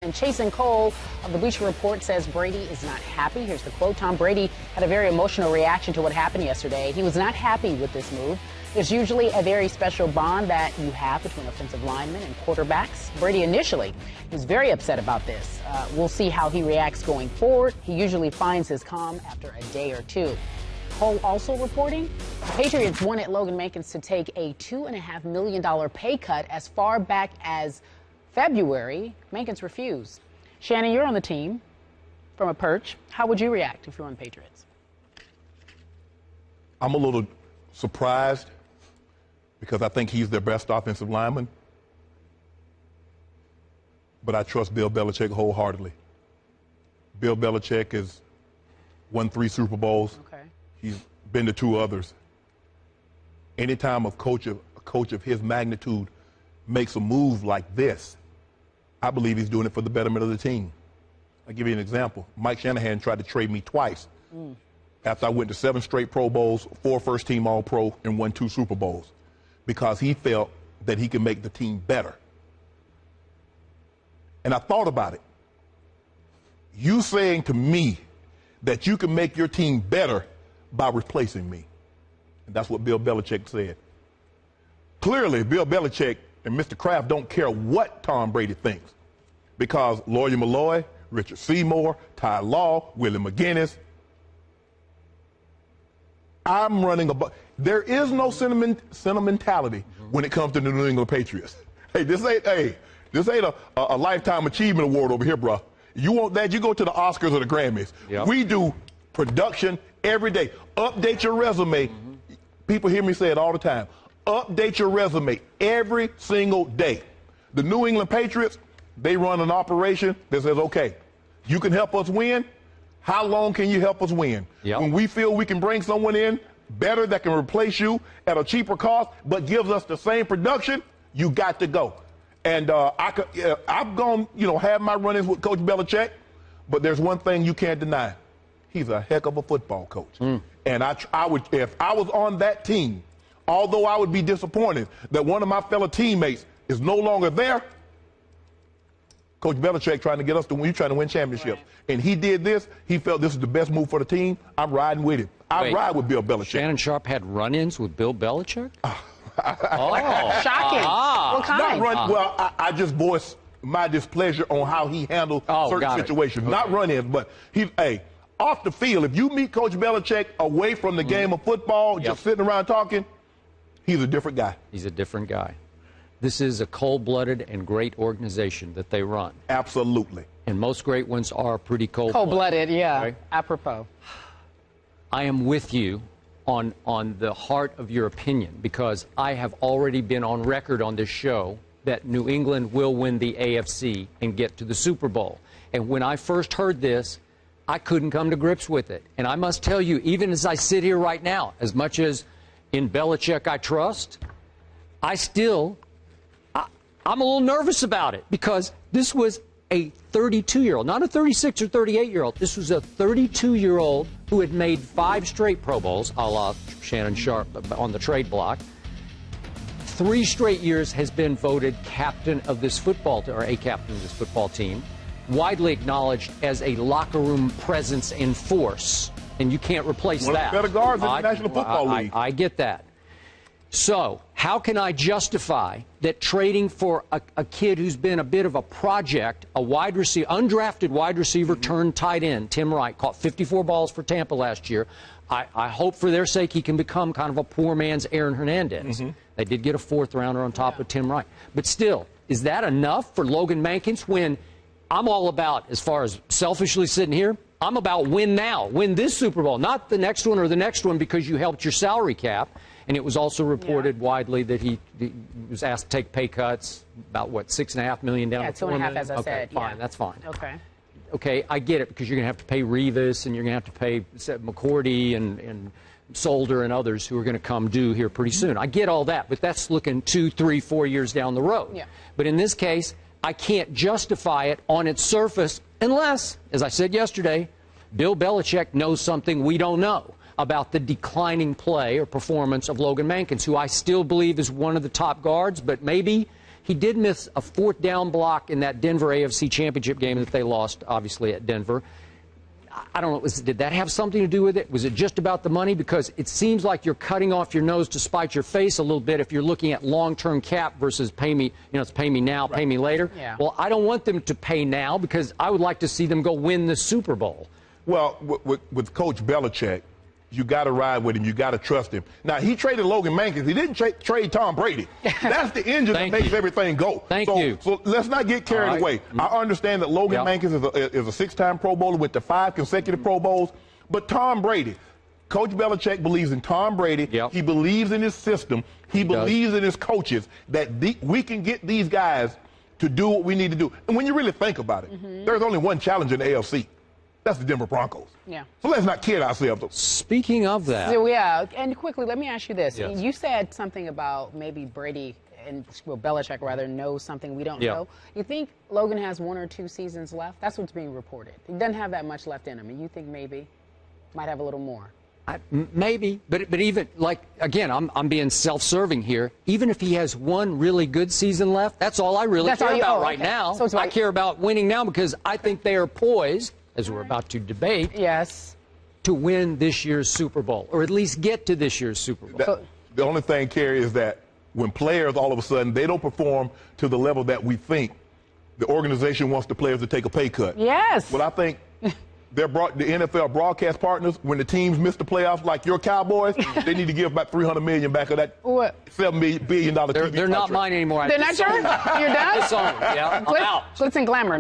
And Chasen Cole of the Bleacher Report says Brady is not happy. Here's the quote. Tom Brady had a very emotional reaction to what happened yesterday. He was not happy with this move. There's usually a very special bond that you have between offensive linemen and quarterbacks. Brady initially was very upset about this. We'll see how he reacts going forward. He usually finds his calm after a day or two. Cole also reporting the Patriots wanted Logan Mankins to take a $2.5 million pay cut as far back as February. Mankins refused. Shannon, you're on the team from a perch. How would you react if you were on the Patriots? I'm a little surprised because I think he's their best offensive lineman. But I trust Bill Belichick wholeheartedly. Bill Belichick has won 3 Super Bowls. Okay. He's been to 2 others. Anytime a coach of his magnitude makes a move like this, I believe he's doing it for the betterment of the team. I'll give you an example. Mike Shanahan tried to trade me twice after I went to 7 straight Pro Bowls, 4 first-team All-Pro, and won 2 Super Bowls because he felt that he could make the team better. And I thought about it. You saying to me that you can make your team better by replacing me. And that's what Bill Belichick said. Clearly, Bill Belichick and Mr. Kraft don't care what Tom Brady thinks because Lawyer Malloy, Richard Seymour, Ty Law, Willie McGinnis, I'm running there is no sentimentality when it comes to the New England Patriots. Hey, this ain't a Lifetime Achievement Award over here, bro. You want that, you go to the Oscars or the Grammys. Yep. We do production every day. Update your resume. People hear me say it all the time. Update your resume every single day. The New England Patriots, they run an operation that says, okay, you can help us win. How long can you help us win? Yep. When we feel we can bring someone in better that can replace you at a cheaper cost but gives us the same production, you got to go. And I've gone, have my run-ins with Coach Belichick, but there's one thing you can't deny. He's a heck of a football coach. And I would, if I was on that team, although I would be disappointed that one of my fellow teammates is no longer there, Coach Belichick trying to get us to win, he's trying to win championships. Right. And he did this. He felt this is the best move for the team. I'm riding with him. I ride with Bill Belichick. Shannon Sharpe had run-ins with Bill Belichick? Oh, shocking. What kind? Well, I just voiced my displeasure on how he handled certain situations. Okay. Not run-ins, but off the field, if you meet Coach Belichick away from the game of football, just sitting around talking, he's a different guy. He's a different guy. This is a cold-blooded and great organization that they run. Absolutely. And most great ones are pretty cold-blooded. Cold-blooded, yeah. Right? Apropos. I am with you on the heart of your opinion because I have already been on record on this show that New England will win the AFC and get to the Super Bowl. And when I first heard this, I couldn't come to grips with it. And I must tell you, even as I sit here right now, as much as in Belichick I trust, I'm a little nervous about it because this was a 32-year-old, not a 36 or 38-year-old. This was a 32-year-old who had made 5 straight Pro Bowls, a la Shannon Sharpe on the trade block. 3 straight years has been voted captain of this football, or a captain of this football team, widely acknowledged as a locker room presence in force, and you can't replace that. One of the better guards in the National Football League. I get that. So how can I justify that trading for a kid who's been a bit of a project, a wide receiver, undrafted wide receiver turned tight end, Tim Wright, caught 54 balls for Tampa last year. I hope for their sake he can become kind of a poor man's Aaron Hernandez. They did get a 4th rounder on top of Tim Wright. But still, is that enough for Logan Mankins when I'm all about, as far as selfishly sitting here, I'm about win now, win this Super Bowl, not the next one or the next one because you helped your salary cap. And it was also reported widely that he was asked to take pay cuts, about, what, $6.5 million down to $4 million? $2.5 as I said. Fine, that's fine. Okay, I get it because you're going to have to pay Revis and you're going to have to pay McCourty and Solder and others who are going to come due here pretty soon. I get all that, but that's looking 2, 3, 4 years down the road. Yeah. But in this case, I can't justify it on its surface unless, as I said yesterday, Bill Belichick knows something we don't know about the declining play or performance of Logan Mankins, who I still believe is one of the top guards, but maybe He did miss a 4th down block in that Denver AFC Championship game that they lost, obviously, at Denver. I don't know, did that have something to do with it? Was it just about the money? Because it seems like you're cutting off your nose to spite your face a little bit if you're looking at long-term cap versus pay me, it's pay me now, pay me later. Yeah. Well, I don't want them to pay now because I would like to see them go win the Super Bowl. Well, with Coach Belichick, you got to ride with him. You got to trust him. Now, he traded Logan Mankins. He didn't trade Tom Brady. That's the engine that makes everything go. Thank you. So let's not get carried away. I understand that Logan Mankins is a 6-time Pro Bowler with the 5 consecutive Pro Bowls. But Tom Brady, Coach Belichick believes in Tom Brady. He believes in his system. He believes in his coaches that we can get these guys to do what we need to do. And when you really think about it, there's only one challenge in the AFC. That's the Denver Broncos. Yeah. So let's not kid ourselves. Speaking of that. So, yeah, and quickly, let me ask you this. Yes. You said something about maybe Brady and Belichick rather knows something we don't know. You think Logan has 1 or 2 seasons left? That's what's being reported. He doesn't have that much left in him. And you think maybe might have a little more? Maybe, but even like again, I'm being self-serving here. Even if he has 1 really good season left, that's all I really care about right now. So I care about winning now because I think they are poised, as we're about to debate, to win this year's Super Bowl, or at least get to this year's Super Bowl. The only thing, Kerry, is that when players all of a sudden they don't perform to the level that we think, the organization wants the players to take a pay cut. Yes. Well, I think the NFL broadcast partners, when the teams miss the playoffs, like your Cowboys, they need to give about $300 million back of that $7 billion TV They're not mine anymore. They're not yours? You're done? Yeah, I'm out. Glitz and glamour.